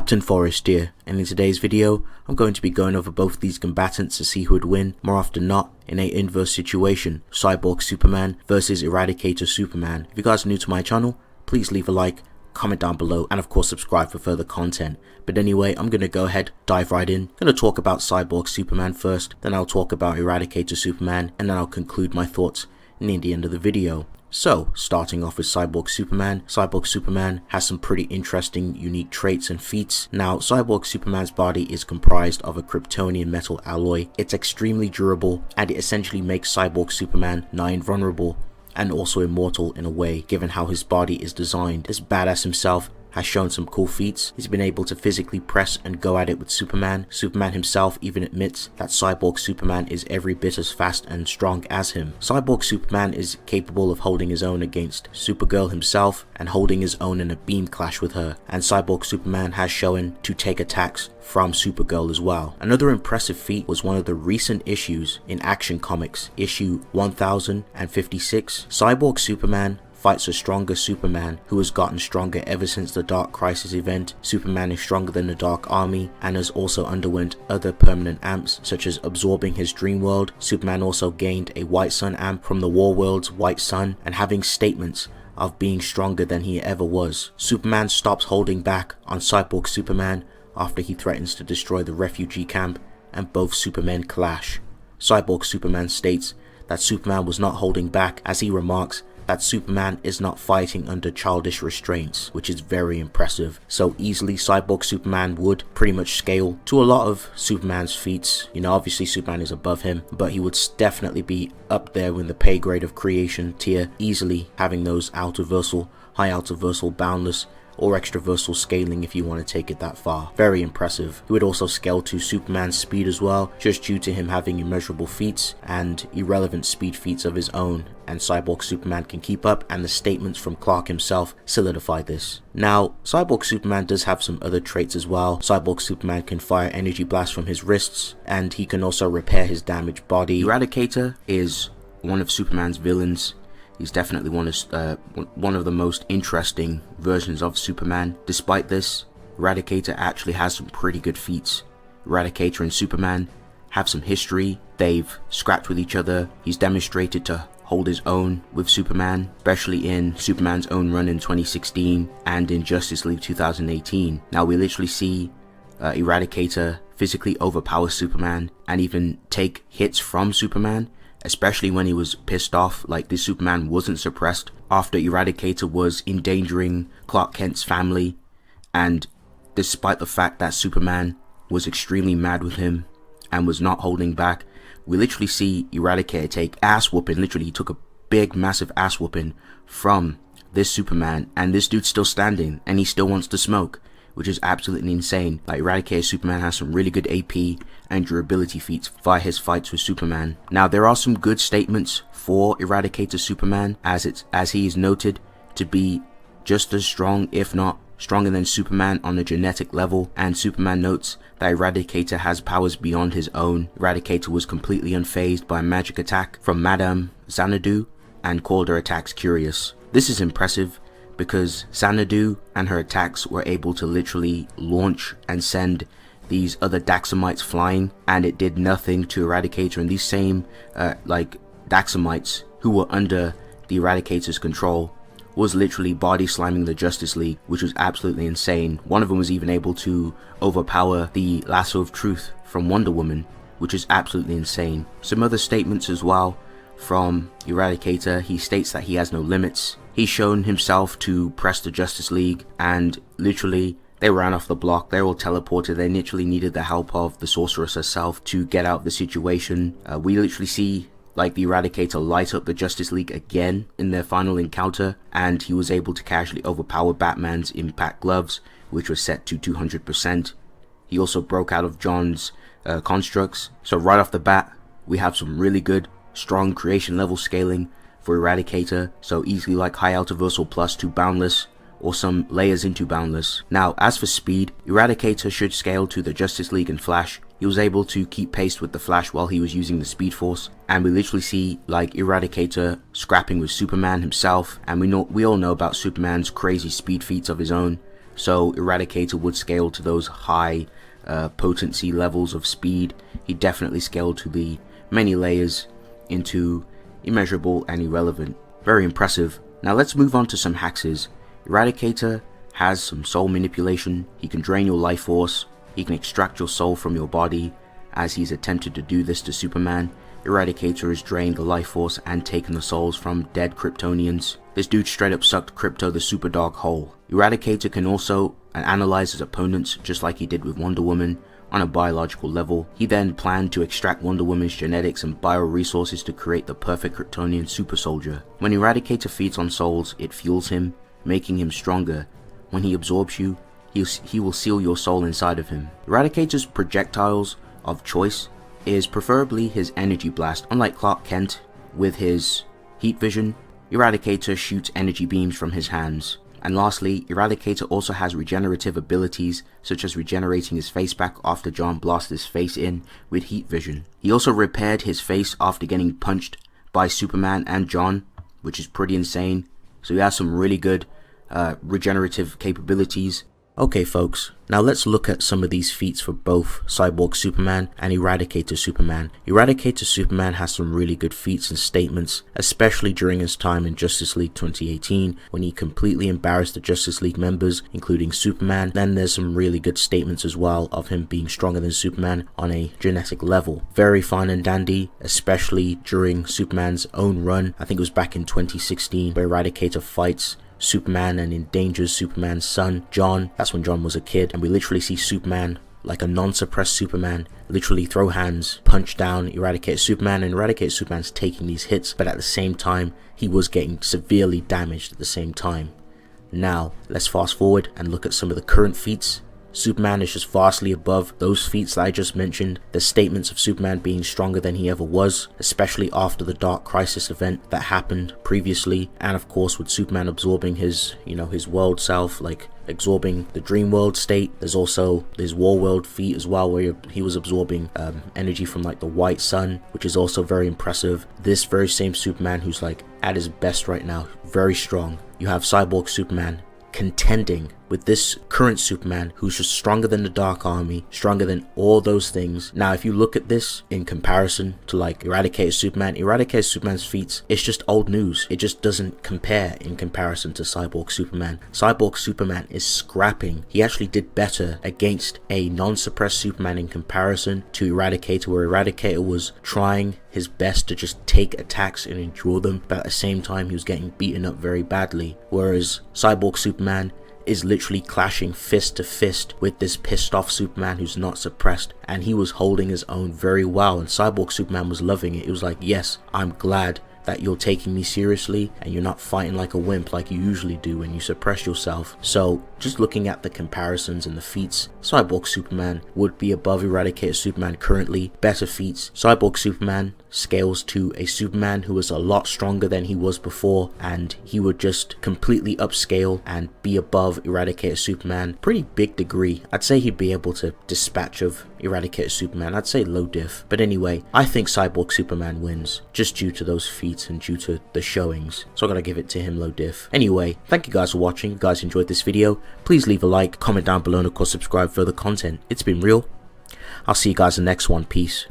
Captain Forest here, and in today's video, I'm going to be going over both these combatants to see who would win more often than not in an inverse situation, Cyborg Superman versus Eradicator Superman. If you guys are new to my channel, please leave a like, comment down below, and of course subscribe for further content. But anyway, I'm going to go ahead, dive right in. I'm going to talk about Cyborg Superman first, then I'll talk about Eradicator Superman, and then I'll conclude my thoughts near the end of the video. So, starting off with Cyborg Superman has some pretty interesting, unique traits and feats. Now, Cyborg Superman's body is comprised of a Kryptonian metal alloy. It's extremely durable, and it essentially makes Cyborg Superman nigh invulnerable and also immortal in a way, given how his body is designed. This badass himself has shown some cool feats. He's been able to physically press and go at it with Superman. Superman himself even admits that Cyborg Superman is every bit as fast and strong as him. Cyborg Superman is capable of holding his own against Supergirl himself and holding his own in a beam clash with her. And Cyborg Superman has shown to take attacks from Supergirl as well. Another impressive feat was one of the recent issues in Action Comics, issue 1056. Cyborg Superman fights a stronger Superman who has gotten stronger ever since the Dark Crisis event. Superman is stronger than the Dark Army and has also underwent other permanent amps, such as absorbing his dream world. Superman also gained a White Sun amp from the War World's White Sun and having statements of being stronger than he ever was. Superman stops holding back on Cyborg Superman after he threatens to destroy the refugee camp, and both Supermen clash. Cyborg Superman states that Superman was not holding back, as he remarks that Superman is not fighting under childish restraints, which is very impressive. So easily Cyborg Superman would pretty much scale to a lot of Superman's feats. You know, obviously Superman is above him, but he would definitely be up there in the pay grade of creation tier, easily having those outerversal, high outerversal, boundless, or extraversal scaling if you want to take it that far. Very impressive. He would also scale to Superman's speed as well, just due to him having immeasurable feats and irrelevant speed feats of his own, and Cyborg Superman can keep up, and the statements from Clark himself solidify this. Now, Cyborg Superman does have some other traits as well. Cyborg Superman can fire energy blasts from his wrists, and he can also repair his damaged body. Eradicator is one of Superman's villains. He's definitely one of the most interesting versions of Superman. Despite this, Eradicator actually has some pretty good feats. Eradicator and Superman have some history. They've scrapped with each other. He's demonstrated to hold his own with Superman, especially in Superman's own run in 2016 and in Justice League 2018. Now we literally see Eradicator physically overpower Superman and even take hits from Superman, especially when he was pissed off. Like, this Superman wasn't suppressed after Eradicator was endangering Clark Kent's family, and despite the fact that Superman was extremely mad with him and was not holding back, we literally see Eradicator take ass whooping. Literally, he took a big massive ass whooping from this Superman, and this dude's still standing and he still wants to smoke, which is absolutely insane. Like, Eradicator Superman has some really good AP and durability feats via his fights with Superman. Now, there are some good statements for Eradicator Superman, as he is noted to be just as strong, if not stronger than Superman on a genetic level, and Superman notes that Eradicator has powers beyond his own. Eradicator was completely unfazed by a magic attack from Madame Xanadu and called her attacks curious. This is impressive, because Xanadu and her attacks were able to literally launch and send these other Daxamites flying, and it did nothing to Eradicator. And these same Daxamites who were under the Eradicator's control was literally body slamming the Justice League, which was absolutely insane. One of them was even able to overpower the Lasso of Truth from Wonder Woman, which is absolutely insane. Some other statements as well from Eradicator. He states that he has no limits. He's shown himself to press the Justice League, and literally they ran off the block. They were all teleported. They literally needed the help of the Sorceress herself to get out of the situation. We literally see like the Eradicator light up the Justice League again in their final encounter, and he was able to casually overpower Batman's impact gloves, which was set to 200%. He also broke out of John's constructs. So right off the bat, we have some really good, strong creation level scaling for Eradicator, so easily like high outerversal plus to boundless, or some layers into boundless. Now, as for speed, Eradicator should scale to the Justice League and Flash. He was able to keep pace with the Flash while he was using the Speed Force, and we literally see like Eradicator scrapping with Superman himself, and we all know about Superman's crazy speed feats of his own. so Eradicator would scale to those high potency levels of speed. He definitely scaled to the many layers into immeasurable and irrelevant. Very impressive. Now let's move on to some hexes. Eradicator has some soul manipulation. He can drain your life force. He can extract your soul from your body, as he's attempted to do this to Superman. Eradicator has drained the life force and taken the souls from dead Kryptonians. This dude straight up sucked Krypto the Superdog whole. Eradicator can also analyze his opponents, just like he did with Wonder Woman, on a biological level. He then planned to extract Wonder Woman's genetics and bioresources to create the perfect Kryptonian super soldier. When Eradicator feeds on souls, it fuels him, making him stronger. When he absorbs you, he will seal your soul inside of him. Eradicator's projectiles of choice is preferably his energy blast. Unlike Clark Kent with his heat vision, Eradicator shoots energy beams from his hands. And lastly, Eradicator also has regenerative abilities, such as regenerating his face back after John blasted his face in with heat vision. He also repaired his face after getting punched by Superman and John, which is pretty insane. So he has some really good regenerative capabilities. Okay folks, now let's look at some of these feats for both Cyborg Superman and Eradicator Superman. Eradicator Superman has some really good feats and statements, especially during his time in Justice League 2018 when he completely embarrassed the Justice League members, including Superman. Then there's some really good statements as well of him being stronger than Superman on a genetic level. Very fine and dandy, especially during Superman's own run. I think it was back in 2016 where Eradicator fights Superman and endangers Superman's son, John. That's when John was a kid, and we literally see Superman, like a non-suppressed Superman, literally throw hands, punch down Eradicator Superman, and Eradicator Superman's taking these hits, but at the same time, he was getting severely damaged at the same time. Now, let's fast forward and look at some of the current feats. Superman is just vastly above those feats that I just mentioned. The statements of Superman being stronger than he ever was, especially after the Dark Crisis event that happened previously, and of course with Superman absorbing his, his world self, like absorbing the dream world state. There's also his war world feat as well, where he was absorbing energy from like the white sun, which is also very impressive. This very same Superman who's like at his best right now, very strong. You have Cyborg Superman contending with this current Superman who's just stronger than the Dark Army, stronger than all those things. Now if you look at this in comparison to like Eradicator Superman's feats, it's just old news. It just doesn't compare in comparison to Cyborg Superman. Cyborg Superman is scrapping. He actually did better against a non-suppressed Superman in comparison to Eradicator, where Eradicator was trying his best to just take attacks and endure them, but at the same time he was getting beaten up very badly, whereas Cyborg Superman is literally clashing fist to fist with this pissed off Superman who's not suppressed, and he was holding his own very well, and Cyborg Superman was loving it. It was like, yes, I'm glad that you're taking me seriously and you're not fighting like a wimp like you usually do when you suppress yourself. So just looking at the comparisons and the feats, Cyborg Superman would be above Eradicator Superman currently. Better feats. Cyborg Superman scales to a Superman who is a lot stronger than he was before, and he would just completely upscale and be above Eradicator Superman. Pretty big degree. I'd say he'd be able to dispatch of Eradicator Superman. I'd say low diff. But anyway, I think Cyborg Superman wins just due to those feats and due to the showings. So I'm gonna give it to him low diff. Anyway, thank you guys for watching. If you guys enjoyed this video, please leave a like, comment down below, and of course subscribe for further content. It's been real. I'll see you guys in the next one. Peace.